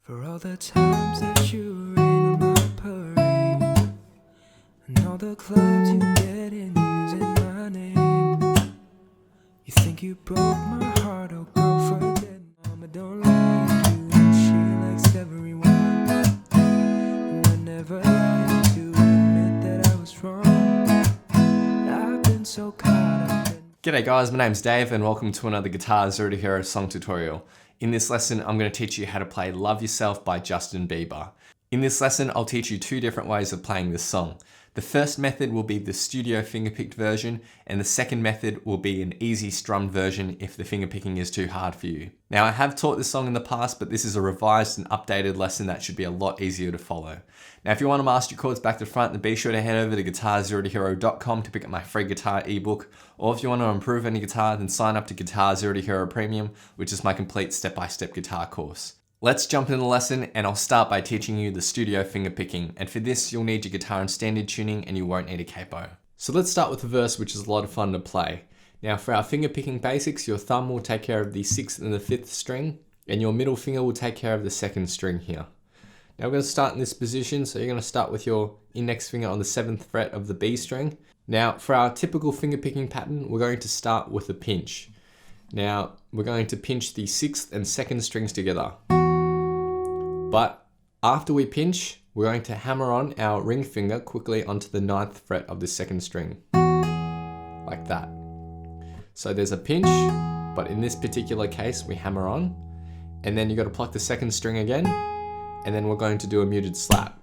For all the times that you rain on my parade, and all the clubs you get in using my name. You think you broke my heart, oh girl, forget. Mama don't like you, and she likes everyone. And I never lied to admit that I was wrong. I've been so caught up in... G'day guys, my name's Dave and welcome to another Guitar Zero to Hero song tutorial. In this lesson, I'm going to teach you how to play Love Yourself by Justin Bieber. In this lesson, I'll teach you two different ways of playing this song. The first method will be the studio fingerpicked version, and the second method will be an easy strummed version if the fingerpicking is too hard for you. Now, I have taught this song in the past, but this is a revised and updated lesson that should be a lot easier to follow. Now, if you want to master your chords back to front, then be sure to head over to guitar0tohero.com to pick up my free guitar ebook. Or if you want to improve any guitar, then sign up to GZ2H Premium, which is my complete step-by-step guitar course. Let's jump into the lesson, and I'll start by teaching you the studio fingerpicking. And for this, you'll need your guitar in standard tuning and you won't need a capo. So let's start with the verse, which is a lot of fun to play. Now for our fingerpicking basics, your thumb will take care of the 6th and the 5th string, and your middle finger will take care of the 2nd string here. Now we're going to start in this position, so you're going to start with your index finger on the 7th fret of the B string. Now for our typical fingerpicking pattern, we're going to start with a pinch. Now we're going to pinch the 6th and 2nd strings together. But after we pinch, we're going to hammer on our ring finger quickly onto the 9th fret of the 2nd string, like that. So there's a pinch, but in this particular case, we hammer on, and then you got to pluck the 2nd string again, and then we're going to do a muted slap.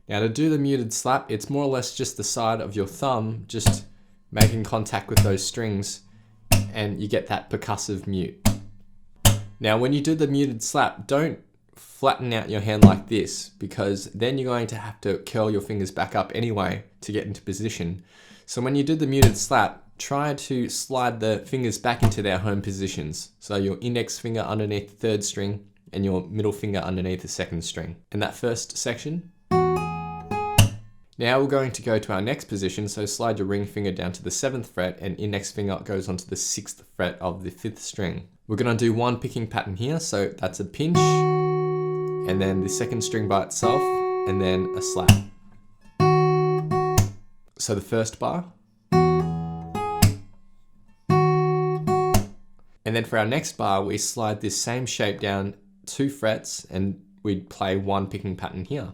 Now to do the muted slap, it's more or less just the side of your thumb just making contact with those strings, and you get that percussive mute. Now when you do the muted slap, don't flatten out your hand like this, because then you're going to have to curl your fingers back up anyway to get into position. So when you do the muted slap, try to slide the fingers back into their home positions. So your index finger underneath the 3rd string and your middle finger underneath the 2nd string. In that first section. Now we're going to go to our next position, so slide your ring finger down to the 7th fret and index finger goes onto the 6th fret of the 5th string. We're going to do one picking pattern here, so that's a pinch, and then the 2nd string by itself, and then a slap. So the first bar. And then for our next bar, we slide this same shape down 2 frets and we play one picking pattern here.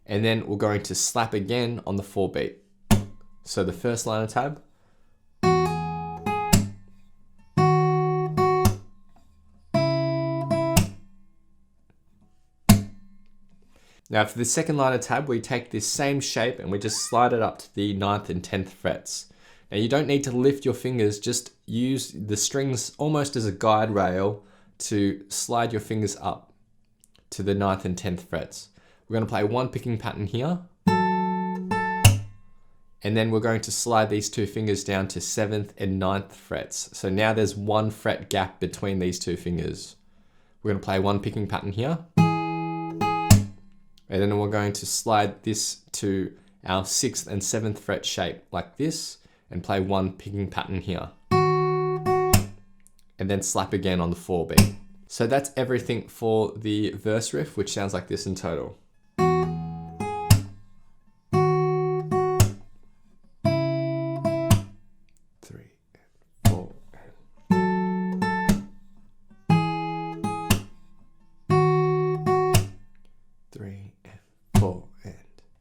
And then we're going to slap again on the 4 beat. So the first line of tab. Now for the second line of tab, we take this same shape and we just slide it up to the 9th and 10th frets. Now you don't need to lift your fingers, just use the strings almost as a guide rail to slide your fingers up to the 9th and 10th frets. We're going to play one picking pattern here. And then we're going to slide these 2 fingers down to 7th and 9th frets. So now there's 1 fret gap between these 2 fingers. We're going to play one picking pattern here. And then we're going to slide this to our 6th and 7th fret shape like this and play one picking pattern here. And then slap again on the 4 beat. So that's everything for the verse riff, which sounds like this in total.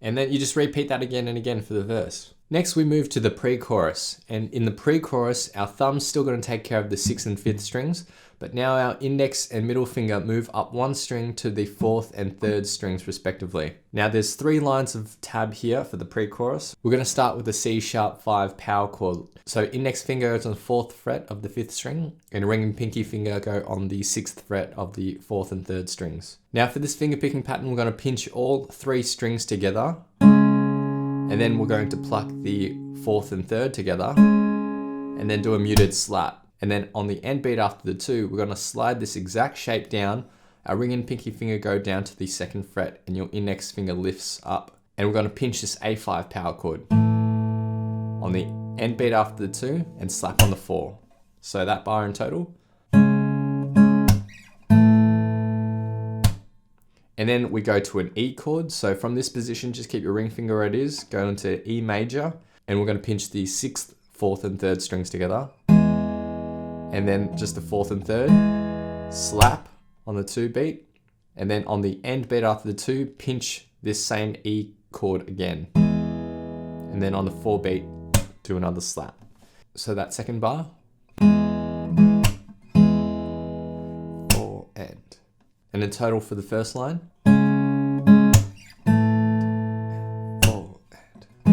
And then you just repeat that again and again for the verse. Next we move to the pre-chorus, and in the pre-chorus our thumb's still going to take care of the 6th and 5th strings, but now our index and middle finger move up 1 string to the 4th and 3rd strings respectively. Now there's 3 lines of tab here for the pre-chorus. We're going to start with the C#5 power chord. So index finger goes on the 4th fret of the 5th string, and ring and pinky finger go on the 6th fret of the 4th and 3rd strings. Now for this finger picking pattern, we're going to pinch all 3 strings together, and then we're going to pluck the 4th and 3rd together, and then do a muted slap. And then on the end beat after the 2, we're going to slide this exact shape down. Our ring and pinky finger go down to the 2nd fret, and your index finger lifts up. And we're going to pinch this A5 power chord on the end beat after the 2 and slap on the 4. So that bar in total. And then we go to an E chord. So from this position, just keep your ring finger where it is, go into E major, and we're going to pinch the 6th, 4th, and 3rd strings together. And then just the 4th and 3rd, slap on the 2 beat. And then on the end beat after the 2, pinch this same E chord again. And then on the 4 beat, do another slap. So that second bar, 4 and. And in total for the first line, 4 and 3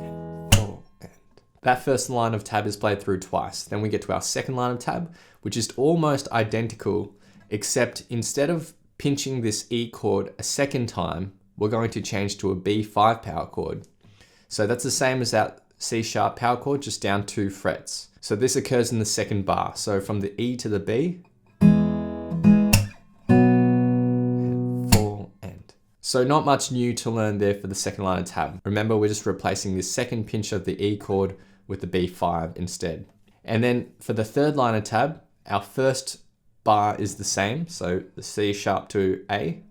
and 4 and. That first line of tab is played through twice. Then we get to our second line of tab, which is almost identical, except instead of pinching this E chord a second time, we're going to change to a B5 power chord. So that's the same as that C sharp power chord, just down 2 frets. So this occurs in the second bar. So from the E to the B, and 4 and. So not much new to learn there for the second line of tab. Remember, we're just replacing this second pinch of the E chord with the B5 instead. And then for the third line of tab, our first bar is the same. So the C sharp to A,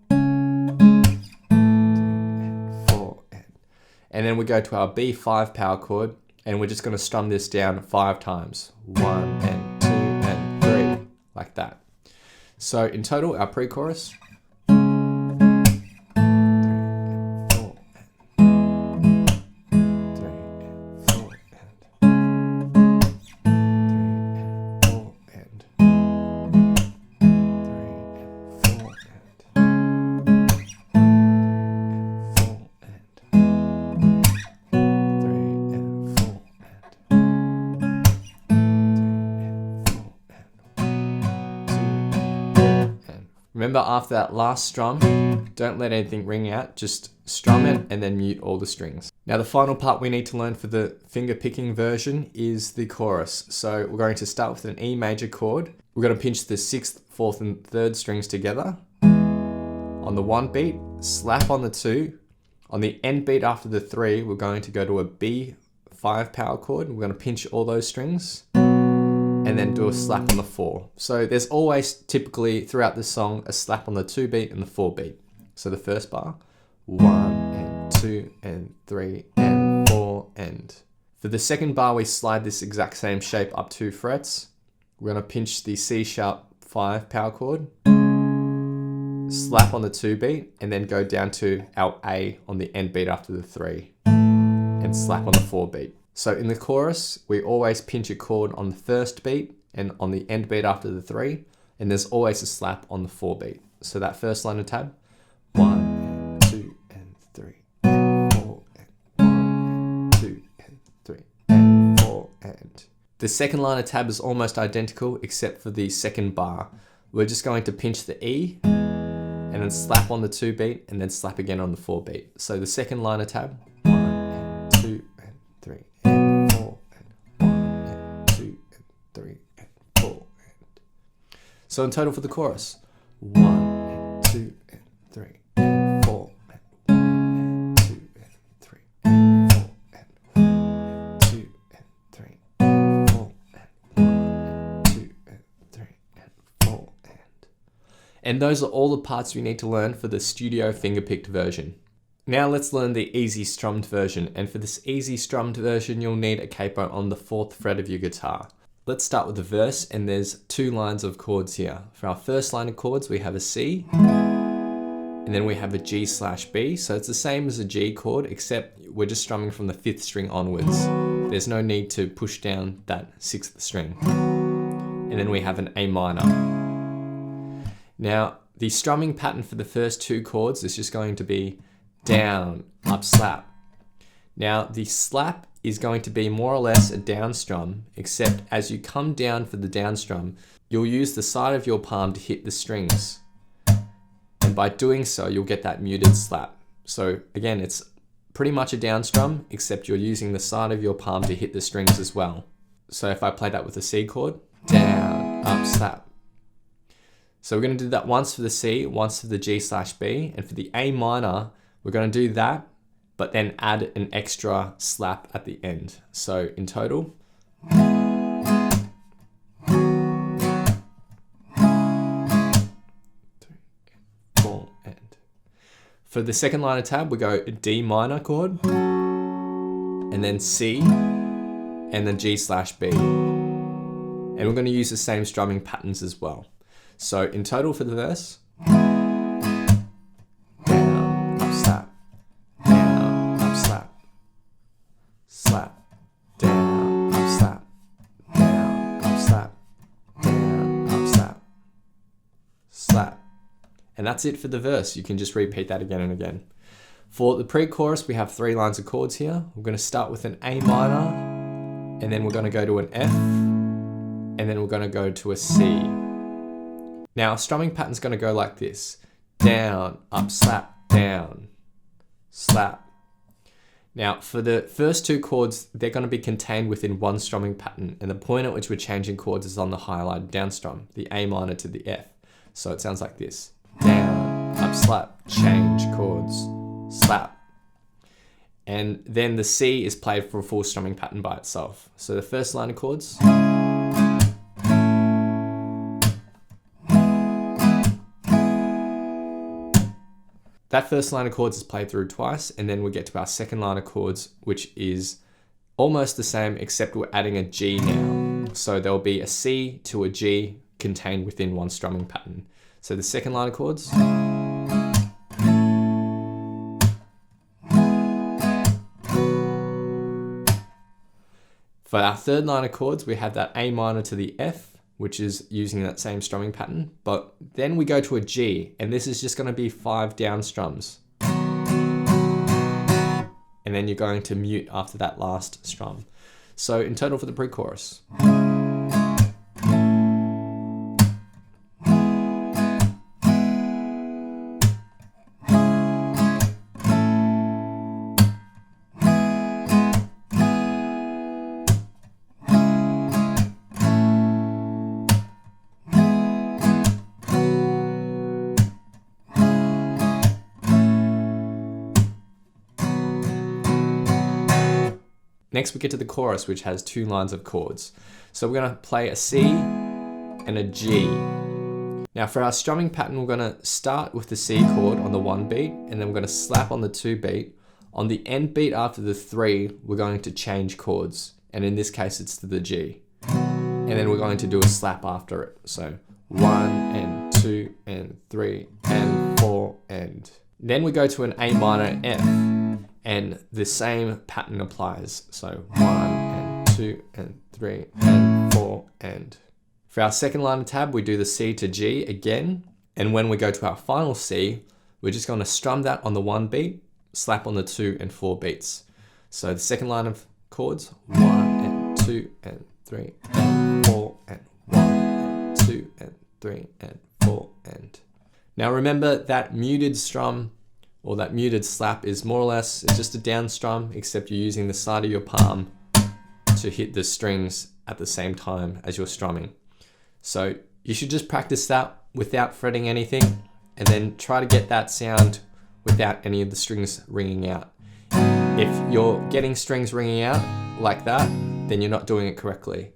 and then we go to our B5 power chord, and we're just going to strum this down 5 times. 1 and 2 and 3, like that. So in total, our pre-chorus, 3 and 4 and 3 and 4 and 3 and 4 and 3 and 4 Remember, after that last strum, don't let anything ring out, just strum it and then mute all the strings. Now the final part we need to learn for the finger picking version is the chorus. So we're going to start with an E major chord. We're going to pinch the 6th, 4th and 3rd strings together. On the 1 beat, slap on the 2. On the end beat after the 3, we're going to go to a B5 power chord. We're going to pinch all those strings, and then do a slap on the 4. So there's always typically throughout the song a slap on the 2 beat and the 4 beat. So the first bar, 1 and 2 and 3 and 4 and. For the second bar, we slide this exact same shape up 2 frets. We're going to pinch the C sharp 5 power chord, slap on the 2 beat, and then go down to our A on the end beat after the 3 and slap on the 4 beat. So in the chorus, we always pinch a chord on the first beat and on the end beat after the 3, and there's always a slap on the 4 beat. So that first line of tab, 1 and 2 and 3 and 4 and 1 and 2 and 3 and 4 and. The second line of tab is almost identical except for the second bar. We're just going to pinch the E and then slap on the 2 beat and then slap again on the 4 beat. So the second line of tab, 1 and 2 and 3 and 4 and 1 and 2 and 3 and 4 and. So in total for the chorus, 1 and 2 and 3 and 4 and 1 and 2 and 3 and 4 and 2 and 3 and 4 and 1 and 2 and 3 and 4 and. And those are all the parts we need to learn for the studio fingerpicked version. Now let's learn the easy strummed version, and for this easy strummed version you'll need a capo on the 4th fret of your guitar. Let's start with the verse, and there's 2 lines of chords here. For our first line of chords we have a C, and then we have a G/B, so it's the same as a G chord except we're just strumming from the 5th string onwards. There's no need to push down that 6th string. And then we have an A minor. Now the strumming pattern for the first 2 chords is just going to be down, up, slap. Now the slap is going to be more or less a down strum, except as you come down for the down strum, you'll use the side of your palm to hit the strings. And by doing so, you'll get that muted slap. So again, it's pretty much a down strum, except you're using the side of your palm to hit the strings as well. So if I play that with a C chord, down, up, slap. So we're going to do that once for the C, once for the G/B, and for the A minor, we're going to do that, but then add an extra slap at the end. So in total, For the second line of tab, we go D minor chord, and then C, and then G/B. And we're going to use the same strumming patterns as well. So in total for the verse, down, up, slap, down, up, slap, slap, down, up, slap, down, up, slap, down, up, slap, slap. And that's it for the verse. You can just repeat that again and again. For the pre-chorus, we have 3 lines of chords here. We're going to start with an A minor, and then we're going to go to an F, and then we're going to go to a C. Now, our strumming pattern is going to go like this. Down, up, slap, down, slap. Now, for the first 2 chords, they're going to be contained within one strumming pattern, and the point at which we're changing chords is on the highlighted down strum, the A minor to the F. So it sounds like this. Down, up, slap, change chords, slap. And then the C is played for a full strumming pattern by itself. So the first line of chords. That first line of chords is played through twice, and then we get to our second line of chords, which is almost the same, except we're adding a G now. So there'll be a C to a G contained within one strumming pattern. So the second line of chords. For our third line of chords, we have that A minor to the F, which is using that same strumming pattern, but then we go to a G, and this is just going to be 5 down strums. And then you're going to mute after that last strum. So in total for the pre-chorus. Next we get to the chorus, which has 2 lines of chords. So we're going to play a C and a G. Now for our strumming pattern, we're going to start with the C chord on the 1 beat, and then we're going to slap on the 2 beat. On the end beat after the 3, we're going to change chords, and in this case it's to the G. And then we're going to do a slap after it. So 1 and 2 and 3 and 4 and... Then we go to an A minor F, and the same pattern applies. So 1 and 2 and 3 and 4 and... For our second line of tab, we do the C to G again. And when we go to our final C, we're just going to strum that on the 1 beat, slap on the 2 and 4 beats. So the second line of chords, 1 and 2 and 3 and 4 and 1 and 2 and 3 and 4 and... Now remember that muted strum or that muted slap is more or less just a down strum, except you're using the side of your palm to hit the strings at the same time as you're strumming. So you should just practice that without fretting anything, and then try to get that sound without any of the strings ringing out. If you're getting strings ringing out like that, then you're not doing it correctly.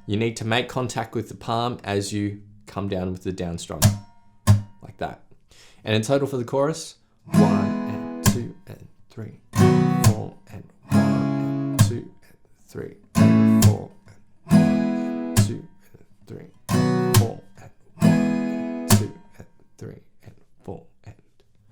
You need to make contact with the palm as you come down with the down strum, like that. And in total for the chorus, 1 and 2 and 3 and 4 and 1 and 2 and 3 and 4 and 2 and 3 and 4 and 1 and 2 and 3 and 4 and...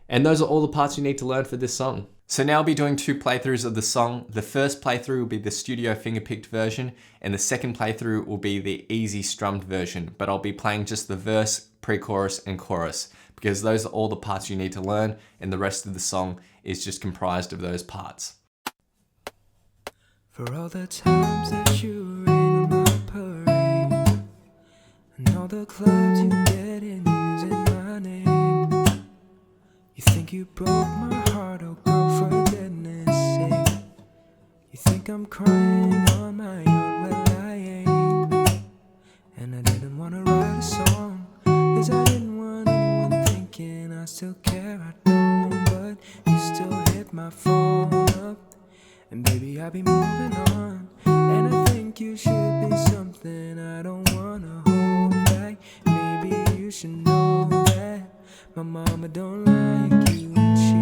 And those are all the parts you need to learn for this song. So now I'll be doing 2 playthroughs of the song. The first playthrough will be the studio fingerpicked version, and the second playthrough will be the easy strummed version, but I'll be playing just the verse, pre-chorus and chorus, because those are all the parts you need to learn, and the rest of the song is just comprised of those parts. For all the times that you rain on my parade, and all the clubs you get in using my name, you think you broke my heart, oh girl, for goodness sake. You think I'm crying on my own, well I ain't. And I didn't wanna write a song, 'cause I didn't want anyone thinking I still care, I don't. But you still hit my phone up, and baby I'll be moving on. And I think you should be something I don't wanna hold back. Maybe you should know that my mama don't like you, and she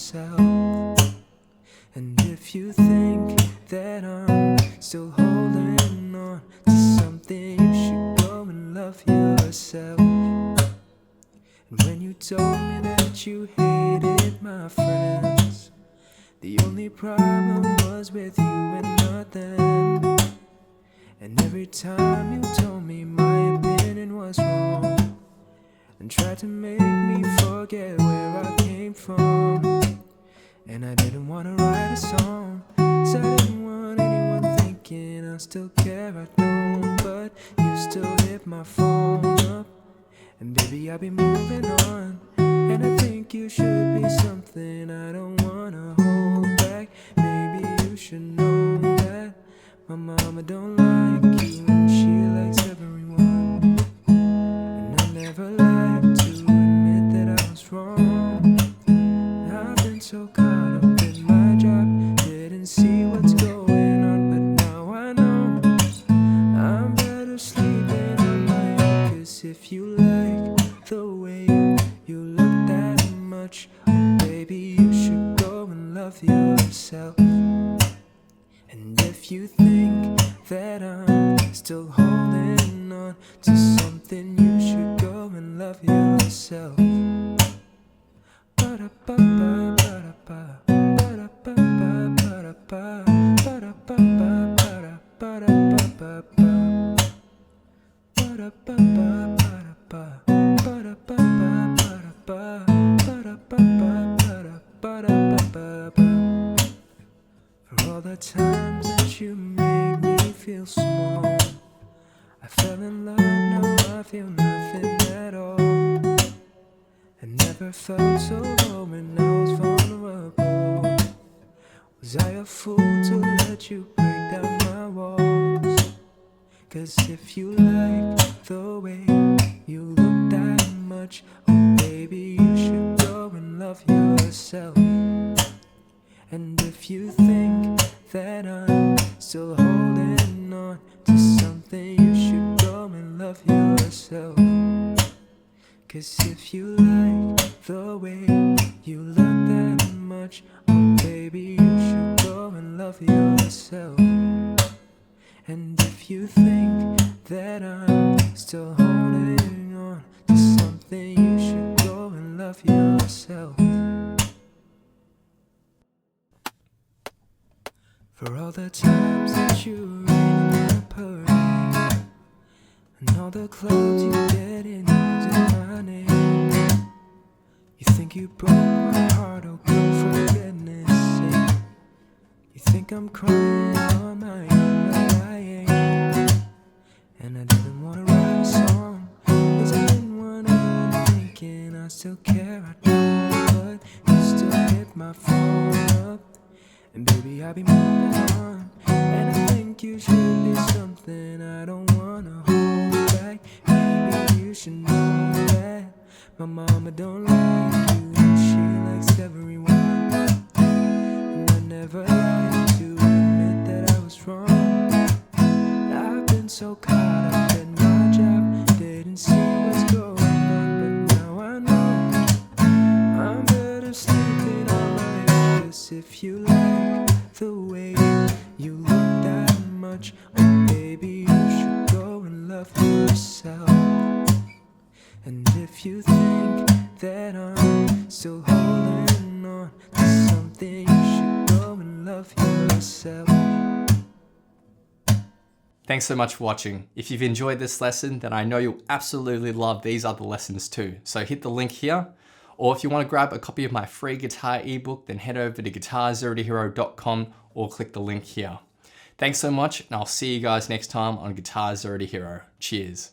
yourself. And if you think that I'm still holding on to something, you should go and love yourself. And when you told me that you hated my friends, the only problem was with you and not them. And every time you told me my opinion was wrong and tried to make me forget where I came from, and I didn't want to write a song, 'cause I didn't want anyone thinking I still care. I don't, but you still hit my phone up, and baby I'll be moving on. And I think you should be something I don't wanna hold back. Maybe you should know that my mama don't like you and she likes everyone. And I never like to admit that I was wrong. I've been so caught up in my job, didn't see what's going on, but now I know I'm better sleeping on my own. 'Cause if you like the way you look that much, oh baby, you should go and love yourself. And if you think that I'm still holding on to something, you should go and love yourself. Ba-da-ba-ba, ba-da-ba, ba-da-ba-ba, ba-da-ba, ba-da-ba-ba, ba-da-ba-da-ba-ba-ba, ba-da-ba-ba, ba-da-ba, ba-da-ba-ba, ba-da-ba-ba, for all the times that you made me feel small, I fell in love, now I feel nothing at all. I never felt so low when I was vulnerable. Was I a fool to let you break down my walls? 'Cause if you like the way you look that much, oh baby, you should go and love yourself. And if you think that I'm still holding on to something, you should go and love yourself. 'Cause if you like the way you look that much, oh baby, you should go and love yourself. And if you think that I'm still holding on to something, you should go and love yourself. For all the times that you rain in my parade, and all the clubs you get in using my name. You think you broke my heart, oh girl, for goodness sake. You think I'm crying on my own, but I ain't. And I didn't wanna write a song, 'cause I didn't want anyone thinking I still care. I don't, but you still hit my phone up, and baby I'll be moving on. And I think you should be something I don't wanna hold back. Maybe you should know that my mama don't like you and she likes everyone. And I never like to admit that I was wrong. I've been so caught up in my job, didn't see what's going on, but now I know I'm better sleeping on my own. 'Cause if you like the way you look that much, oh baby, you should go and love yourself. And if you think that I'm still holding on to something, you should go and love yourself. Thanks so much for watching. If you've enjoyed this lesson, then I know you'll absolutely love these other lessons too. So hit the link here. Or if you want to grab a copy of my free guitar ebook, then head over to guitar0tohero.com or click the link here. Thanks so much, and I'll see you guys next time on Guitar Zero to Hero. Cheers.